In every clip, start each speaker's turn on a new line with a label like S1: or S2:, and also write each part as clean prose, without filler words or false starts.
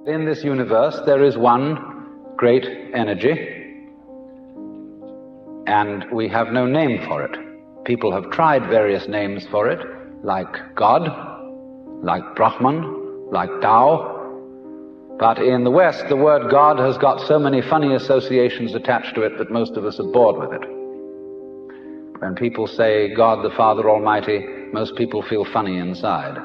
S1: In this universe, there is one great energy, and we have no name for it. People have tried various names for it, like God, like Brahman, like Tao. But in the West, the word God has got so many funny associations attached to it that most of us are bored with it. When people say God the Father Almighty, most people feel funny inside.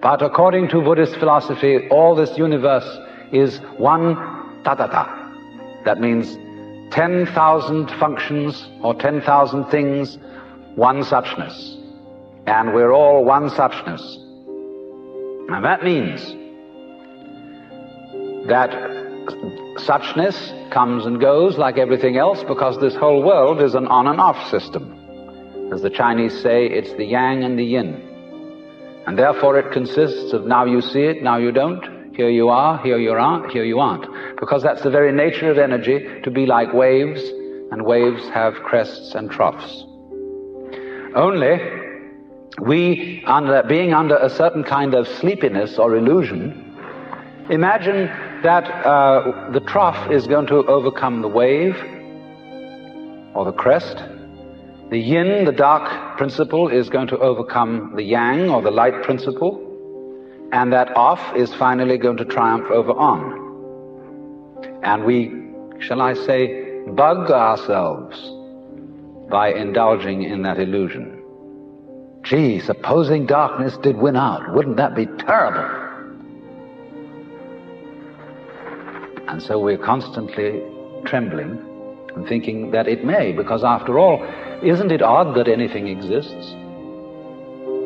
S1: But according to Buddhist philosophy, all this universe is one tatata. That means 10,000 functions or 10,000 things, one suchness. And we're all one suchness. And that means that suchness comes and goes like everything else, because this whole world is an on and off system. As the Chinese say, it's the yang and the yin. And therefore it consists of now you see it, now you don't, here you are, here you aren't, here you aren't. Because that's the very nature of energy, to be like waves, and waves have crests and troughs. Only we, being under a certain kind of sleepiness or illusion, imagine that the trough is going to overcome the wave or the crest. The yin, the dark principle, is going to overcome the yang, or the light principle, and that off is finally going to triumph over on. And we, shall I say, bug ourselves by indulging in that illusion. Gee, supposing darkness did win out, wouldn't that be terrible? And so we're constantly trembling and thinking that it may, because after all, isn't it odd that anything exists?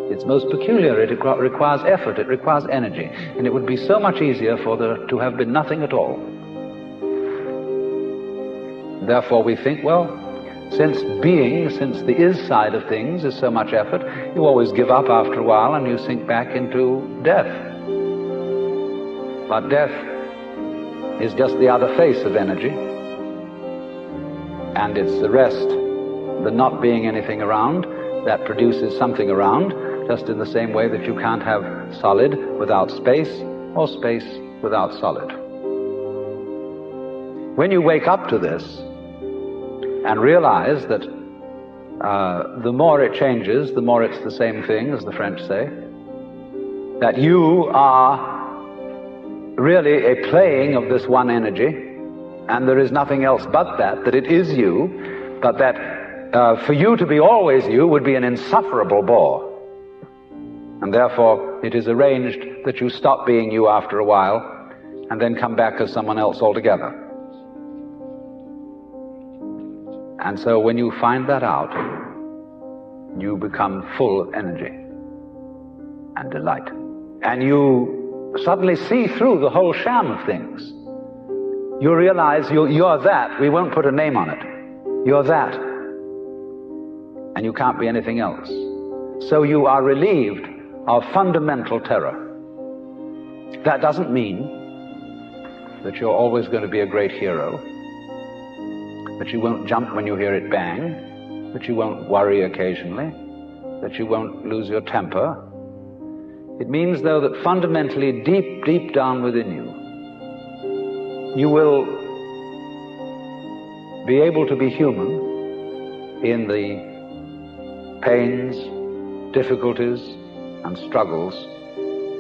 S1: It's most peculiar. It requires effort, it requires energy, and it would be so much easier for there to have been nothing at all. Therefore we think, well, since the is side of things is so much effort, you always give up after a while and you sink back into death. But death is just the other face of energy, and it's the rest, the not being anything around, that produces something around, just in the same way that you can't have solid without space, or space without solid. When you wake up to this and realize that the more it changes, the more it's the same thing, as the French say, that you are really a playing of this one energy, and there is nothing else but that it is you, but that for you to be always you would be an insufferable bore. And therefore it is arranged that you stop being you after a while and then come back as someone else altogether. And so when you find that out, you become full of energy and delight. And you suddenly see through the whole sham of things. You realize you're that. We won't put a name on it. You're that. And you can't be anything else. So you are relieved of fundamental terror. That doesn't mean that you're always going to be a great hero, that you won't jump when you hear it bang, that you won't worry occasionally, that you won't lose your temper. It means, though, that fundamentally, deep, deep down within you, you will be able to be human in the pains, difficulties, and struggles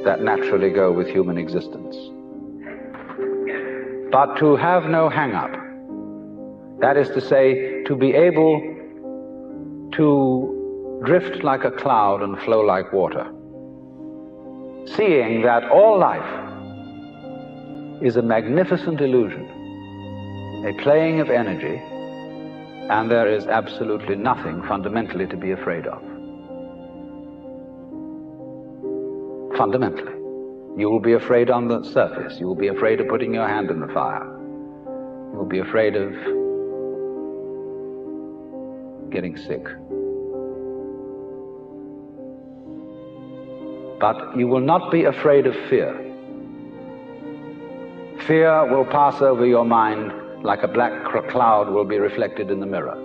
S1: that naturally go with human existence. But to have no hang-up, that is to say, to be able to drift like a cloud and flow like water, seeing that all life is a magnificent illusion, a playing of energy, and there is absolutely nothing fundamentally to be afraid of. Fundamentally. You will be afraid on the surface. You will be afraid of putting your hand in the fire. You will be afraid of getting sick. But you will not be afraid of fear. Fear will pass over your mind like a black cloud will be reflected in the mirror.